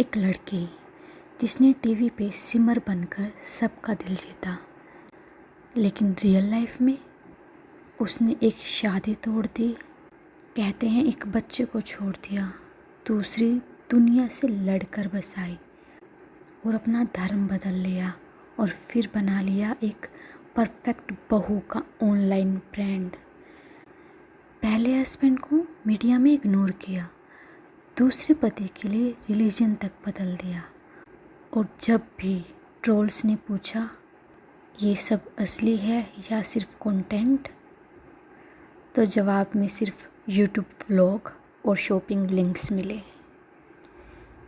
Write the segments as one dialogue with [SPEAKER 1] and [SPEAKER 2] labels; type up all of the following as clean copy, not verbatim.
[SPEAKER 1] एक लड़की जिसने टीवी पे सिमर बनकर सबका दिल जीता, लेकिन रियल लाइफ में उसने एक शादी तोड़ दी। कहते हैं एक बच्चे को छोड़ दिया, दूसरी दुनिया से लड़कर बस आई और अपना धर्म बदल लिया और फिर बना लिया एक परफेक्ट बहू का ऑनलाइन ब्रांड। पहले हस्बैंड को मीडिया में इग्नोर किया, दूसरे पति के लिए रिलीजन तक बदल दिया। और जब भी ट्रोल्स ने पूछा ये सब असली है या सिर्फ कंटेंट, तो जवाब में सिर्फ यूट्यूब व्लॉग और शॉपिंग लिंक्स मिले।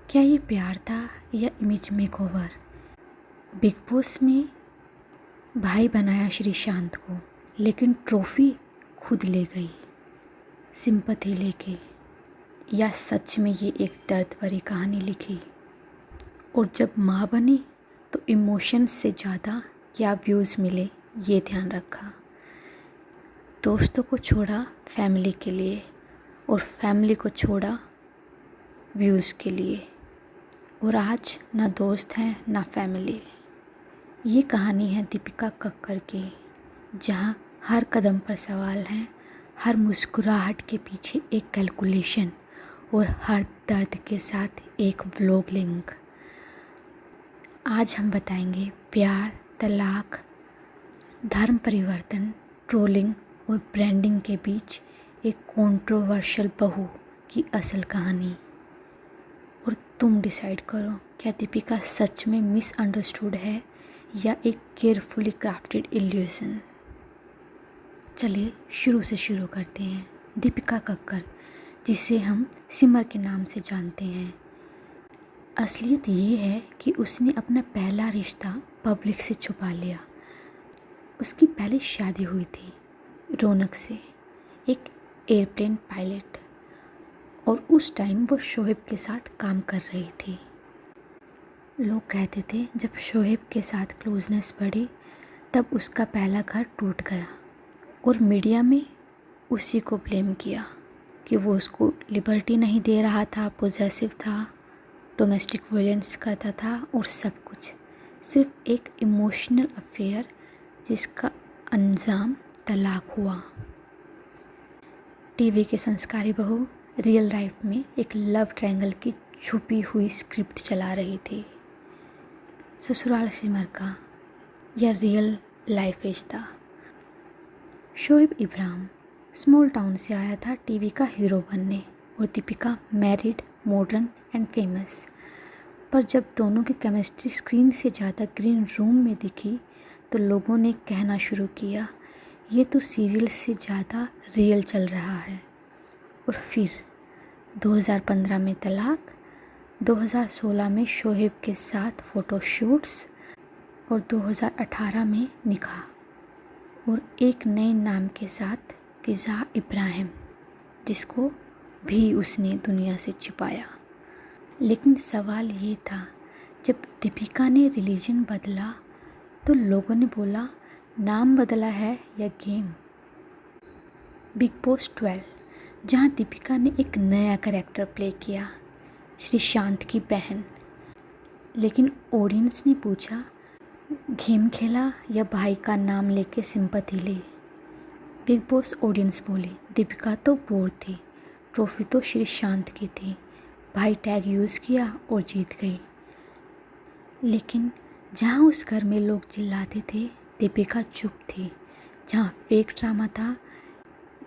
[SPEAKER 1] क्या ये प्यार था या इमेज मेकओवर? बिग बॉस में भाई बनाया श्रीशांत को, लेकिन ट्रॉफी खुद ले गई सिंपैथी लेके, या सच में ये एक दर्द भरी कहानी लिखी? और जब माँ बनी तो इमोशंस से ज़्यादा क्या व्यूज़ मिले ये ध्यान रखा। दोस्तों को छोड़ा फैमिली के लिए और फैमिली को छोड़ा व्यूज़ के लिए, और आज ना दोस्त हैं ना फैमिली। ये कहानी है दीपिका कक्कर की, जहाँ हर कदम पर सवाल हैं, हर मुस्कुराहट के पीछे एक कैलकुलेशन और हर दर्द के साथ एक व्लॉग लिंक। आज हम बताएंगे प्यार, तलाक, धर्म परिवर्तन, ट्रोलिंग और ब्रांडिंग के बीच एक कंट्रोवर्शियल बहू की असल कहानी। और तुम डिसाइड करो, क्या दीपिका सच में मिसअंडरस्टूड है या एक केयरफुली क्राफ्टेड इल्यूजन। चलिए शुरू से शुरू करते हैं। दीपिका कक्कर, जिसे हम सिमर के नाम से जानते हैं, असलियत ये है कि उसने अपना पहला रिश्ता पब्लिक से छुपा लिया। उसकी पहली शादी हुई थी रौनक से, एक एयरप्लेन पायलट, और उस टाइम वो शोएब के साथ काम कर रही थी। लोग कहते थे जब शोएब के साथ क्लोजनेस बढ़ी तब उसका पहला घर टूट गया, और मीडिया में उसी को ब्लेम किया कि वो उसको लिबर्टी नहीं दे रहा था, पोजेसिव था, डोमेस्टिक वायलेंस करता था, और सब कुछ सिर्फ एक इमोशनल अफेयर जिसका अंजाम तलाक हुआ। टीवी के संस्कारी बहू रियल लाइफ में एक लव ट्रायंगल की छुपी हुई स्क्रिप्ट चला रही थी। ससुराल सिमर का या रियल लाइफ रिश्ता। शोएब इब्राहिम स्मॉल टाउन से आया था टीवी का हीरो बनने, और Deepika married, modern and famous. पर जब दोनों की केमिस्ट्री स्क्रीन से ज़्यादा ग्रीन रूम में दिखी तो लोगों ने कहना शुरू किया ये तो सीरियल से ज़्यादा रियल चल रहा है। और फिर 2015 में तलाक, 2016 में शोएब के साथ फ़ोटोशूट्स, और 2018 में निकाह, और एक नए नाम के साथ फिज़ा इब्राहिम, जिसको भी उसने दुनिया से छिपाया। लेकिन सवाल ये था, जब दीपिका ने रिलीजन बदला तो लोगों ने बोला नाम बदला है या गेम। बिग बॉस 12, जहाँ दीपिका ने एक नया कैरेक्टर प्ले किया, श्रीशांत की बहन। लेकिन ऑडियंस ने पूछा गेम खेला या भाई का नाम लेके सिंपैथी ली। बिग बॉस ऑडियंस बोली दीपिका तो बोर थी, ट्रॉफी तो श्रीशांत की थी, भाई टैग यूज़ किया और जीत गई। लेकिन जहाँ उस घर में लोग चिल्लाते थे दीपिका चुप थी। जहाँ फेक ड्रामा था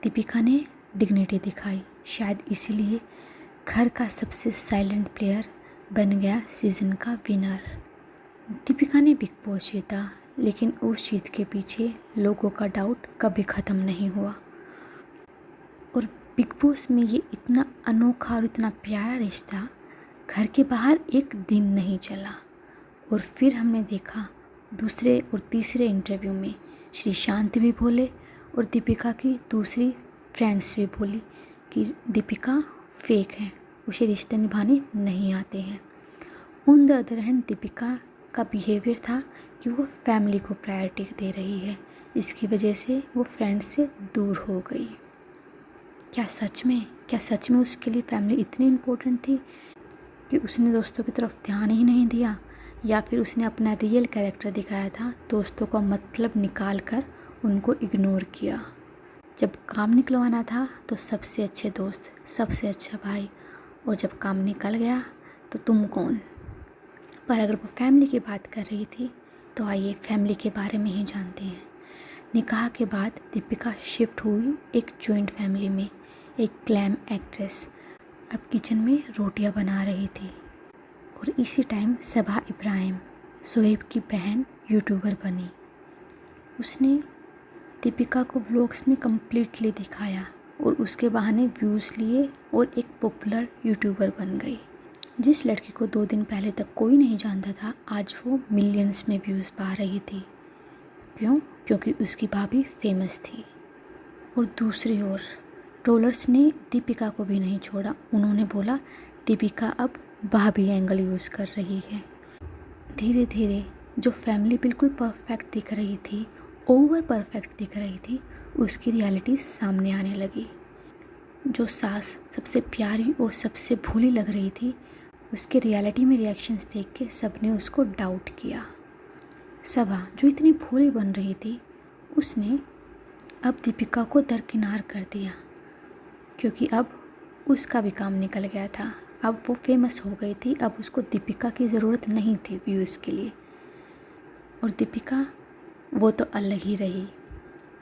[SPEAKER 1] दीपिका ने डिग्निटी दिखाई। शायद इसीलिए घर का सबसे साइलेंट प्लेयर बन गया सीज़न का विनर। दीपिका ने बिग बॉस जीता, लेकिन उस जीत के पीछे लोगों का डाउट कभी ख़त्म नहीं हुआ। और बिग बॉस में ये इतना अनोखा और इतना प्यारा रिश्ता घर के बाहर एक दिन नहीं चला। और फिर हमने देखा दूसरे और तीसरे इंटरव्यू में श्रीशांत भी बोले और दीपिका की दूसरी फ्रेंड्स भी बोली कि दीपिका फेक है, उसे रिश्ते निभाने नहीं आते हैं। On the other hand Deepika का बिहेवियर था कि वो फैमिली को प्रायोरिटी दे रही है, इसकी वजह से वो फ्रेंड्स से दूर हो गई। क्या सच में उसके लिए फैमिली इतनी इम्पोर्टेंट थी? कि उसने दोस्तों की तरफ ध्यान ही नहीं दिया, या फिर उसने अपना रियल कैरेक्टर दिखाया था, दोस्तों का मतलब निकाल कर उनको इग्नोर किया। जब काम निकलवाना था तो सबसे अच्छे दोस्त, सबसे अच्छा भाई, और जब काम निकल गया तो तुम कौन। पर अगर वो फैमिली की बात कर रही थी तो आइए फैमिली के बारे में ही जानते हैं। निकाह के बाद दीपिका शिफ्ट हुई एक जॉइंट फैमिली में। एक ग्लैम एक्ट्रेस अब किचन में रोटियां बना रही थी, और इसी टाइम सबा इब्राहिम, शोएब की बहन, यूट्यूबर बनी। उसने दीपिका को व्लॉग्स में कम्प्लीटली दिखाया और उसके बहाने व्यूज़ लिए और एक पॉपुलर यूट्यूबर बन गई। जिस लड़की को 2 दिन पहले तक कोई नहीं जानता था, आज वो मिलियंस में व्यूज़ पा रही थी। क्यों? क्योंकि उसकी भाभी फेमस थी। और दूसरी ओर ट्रोलर्स ने दीपिका को भी नहीं छोड़ा। उन्होंने बोला दीपिका अब भाभी एंगल यूज़ कर रही है। धीरे धीरे जो फैमिली बिल्कुल परफेक्ट दिख रही थी, ओवर परफेक्ट दिख रही थी, उसकी रियलिटी सामने आने लगी। जो सास सबसे प्यारी और सबसे भोली लग रही थी, उसके रियलिटी में रिएक्शंस देख के सबने उसको डाउट किया। सबा जो इतनी भोली बन रही थी, उसने अब दीपिका को दरकिनार कर दिया, क्योंकि अब उसका भी काम निकल गया था। अब वो फेमस हो गई थी, अब उसको दीपिका की ज़रूरत नहीं थी व्यूज़ के लिए। और दीपिका वो तो अलग ही रही,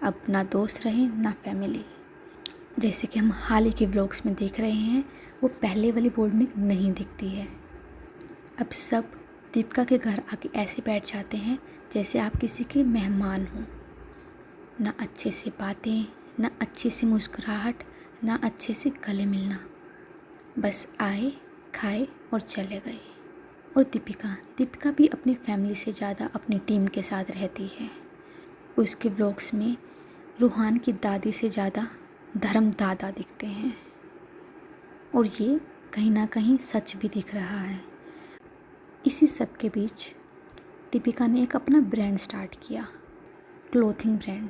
[SPEAKER 1] अब ना दोस्त रहे ना फैमिली। जैसे कि हम हाल ही के व्लॉग्स में देख रहे हैं, वो पहले वाली बॉन्डिंग नहीं दिखती है। अब सब दीपिका के घर आके ऐसे बैठ जाते हैं जैसे आप किसी के मेहमान हो। ना अच्छे से बातें, ना अच्छे से मुस्कुराहट, ना अच्छे से गले मिलना, बस आए, खाए और चले गए। और दीपिका भी अपनी फैमिली से ज़्यादा अपनी टीम के साथ रहती है। उसके व्लॉग्स में रूहान की दादी से ज़्यादा धर्म दादा दिखते हैं, और ये कहीं ना कहीं सच भी दिख रहा है। इसी सब के बीच दीपिका ने एक अपना ब्रांड स्टार्ट किया, क्लोथिंग ब्रांड,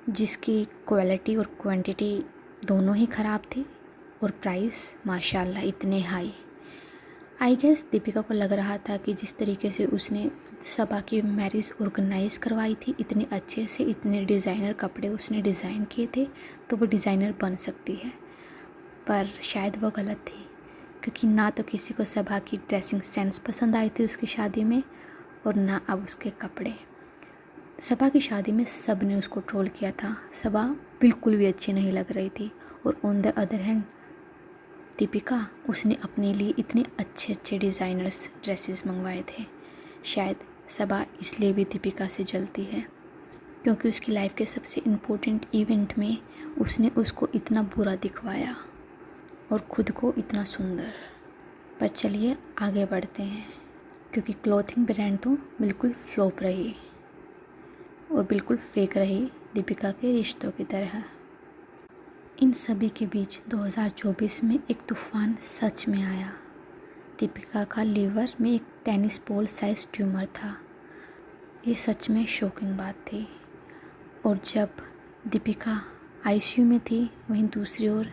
[SPEAKER 1] जिसकी क्वालिटी और क्वांटिटी दोनों ही ख़राब थी, और प्राइस माशाल्लाह इतने हाई। आई गेस दीपिका को लग रहा था कि जिस तरीके से उसने सबा की मैरिज ऑर्गेनाइज़ करवाई थी, इतने अच्छे से, इतने डिज़ाइनर कपड़े उसने डिज़ाइन किए थे, तो वो डिज़ाइनर बन सकती है। पर शायद वो गलत थी, क्योंकि ना तो किसी को सबा की ड्रेसिंग सेंस पसंद आई थी उसकी शादी में, और ना अब उसके कपड़े। सबा की शादी में सब ने उसको ट्रोल किया था, सबा बिल्कुल भी अच्छी नहीं लग रही थी। और on the other hand Deepika, उसने अपने लिए इतने अच्छे अच्छे डिज़ाइनर्स ड्रेसेस मंगवाए थे। शायद सबा इसलिए भी दीपिका से जलती है, क्योंकि उसकी लाइफ के सबसे इम्पोर्टेंट इवेंट में उसने उसको इतना बुरा दिखवाया और ख़ुद को इतना सुंदर। पर चलिए आगे बढ़ते हैं, क्योंकि क्लोथिंग ब्रांड तो बिल्कुल फ्लॉप रही और बिल्कुल फेक रही, दीपिका के रिश्तों की तरह। इन सभी के बीच 2024 में एक तूफ़ान सच में आया। दीपिका का लीवर में एक टेनिस बॉल साइज ट्यूमर था। ये सच में शॉकिंग बात थी। और जब दीपिका आईसीयू में थी, वहीं दूसरी ओर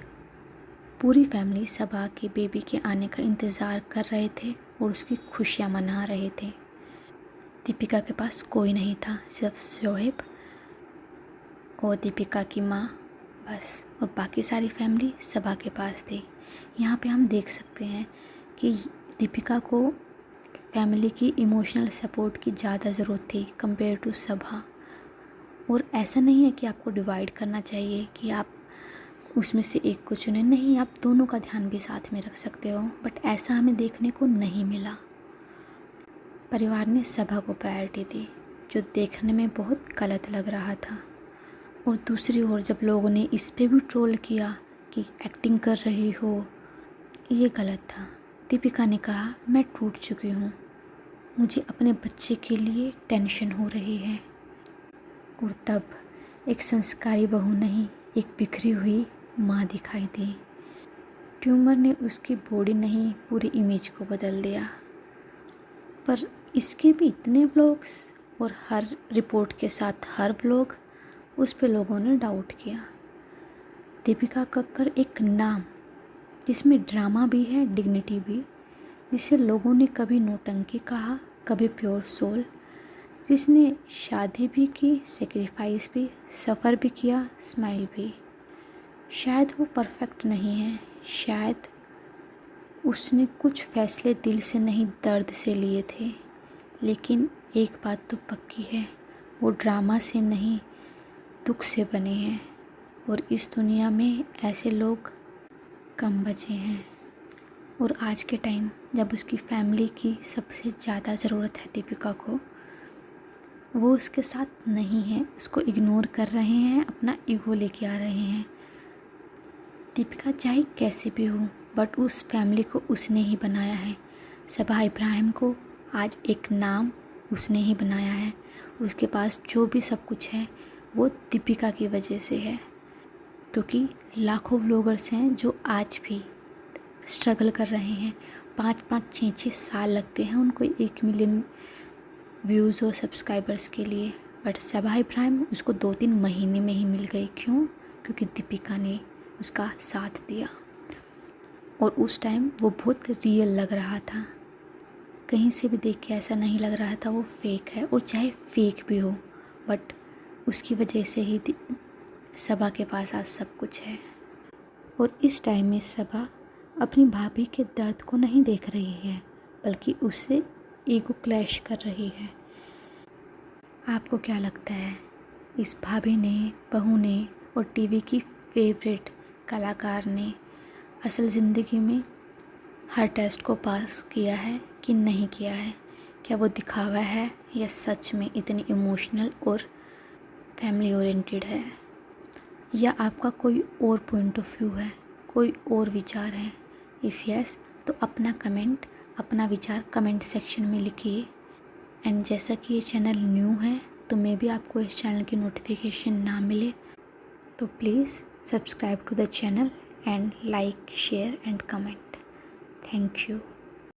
[SPEAKER 1] पूरी फैमिली सबा के बेबी के आने का इंतज़ार कर रहे थे और उसकी खुशियाँ मना रहे थे। दीपिका के पास कोई नहीं था, सिर्फ शोएब और दीपिका की माँ बस, और बाकी सारी फैमिली सबा के पास थी। यहाँ पे हम देख सकते हैं कि दीपिका को फैमिली की इमोशनल सपोर्ट की ज़्यादा ज़रूरत थी कंपेयर टू सबा। और ऐसा नहीं है कि आपको डिवाइड करना चाहिए कि आप उसमें से एक को चुनें, नहीं, आप दोनों का ध्यान भी साथ में रख सकते हो, बट ऐसा हमें देखने को नहीं मिला। परिवार ने सबा को प्रायोरिटी दी, जो देखने में बहुत गलत लग रहा था। और दूसरी ओर जब लोगों ने इस पे भी ट्रोल किया कि एक्टिंग कर रही हो, ये गलत था। दीपिका ने कहा, मैं टूट चुकी हूँ, मुझे अपने बच्चे के लिए टेंशन हो रही है। और तब एक संस्कारी बहू नहीं, एक बिखरी हुई माँ दिखाई दी। ट्यूमर ने उसकी बॉडी नहीं, पूरी इमेज को बदल दिया। पर इसके भी इतने ब्लॉग्स, और हर रिपोर्ट के साथ हर ब्लॉग, उस पे लोगों ने डाउट किया। दीपिका कक्कर एक नाम जिसमें ड्रामा भी है, डिग्निटी भी, जिसे लोगों ने कभी नौटंकी कहा, कभी प्योर सोल, जिसने शादी भी की, सेक्रीफाइस भी, सफ़र भी किया, स्माइल भी। शायद वो परफेक्ट नहीं है, शायद उसने कुछ फैसले दिल से नहीं दर्द से लिए थे, लेकिन एक बात तो पक्की है, वो ड्रामा से नहीं दुख से बने हैं। और इस दुनिया में ऐसे लोग कम बचे हैं। और आज के टाइम जब उसकी फैमिली की सबसे ज़्यादा ज़रूरत है दीपिका को, वो उसके साथ नहीं है, उसको इग्नोर कर रहे हैं, अपना ईगो लेके आ रहे हैं। दीपिका चाहे कैसे भी हो, बट उस फैमिली को उसने ही बनाया है। सबा इब्राहिम को आज एक नाम उसने ही बनाया है। उसके पास जो भी सब कुछ है वो दीपिका की वजह से है, क्योंकि लाखों व्लॉगर्स हैं जो आज भी स्ट्रगल कर रहे हैं। 5-5, 6-6 साल लगते हैं उनको 1 मिलियन व्यूज़ और सब्सक्राइबर्स के लिए, बट सबा इब्राहिम उसको 2-3 महीने में ही मिल गई। क्यों? क्योंकि दीपिका ने उसका साथ दिया। और उस टाइम वो बहुत रियल लग रहा था, कहीं से भी देख के ऐसा नहीं लग रहा था वो फेक है। और चाहे फेक भी हो, बट उसकी वजह से ही सबा के पास आज सब कुछ है। और इस टाइम में सबा अपनी भाभी के दर्द को नहीं देख रही है, बल्कि उससे ईगो क्लैश कर रही है। आपको क्या लगता है, इस भाभी ने, बहू ने और टीवी की फेवरेट कलाकार ने असल ज़िंदगी में हर टेस्ट को पास किया है कि नहीं किया है? क्या वो दिखावा है या सच में इतनी इमोशनल और फैमिली ओरिएंटेड है? या आपका कोई और पॉइंट ऑफ व्यू है, कोई और विचार है? इफ़ यस, तो अपना कमेंट, अपना विचार कमेंट सेक्शन में लिखिए। एंड जैसा कि ये चैनल न्यू है, तो मे भी आपको इस चैनल की नोटिफिकेशन ना मिले, तो please subscribe to the channel and like, share and comment. Thank you.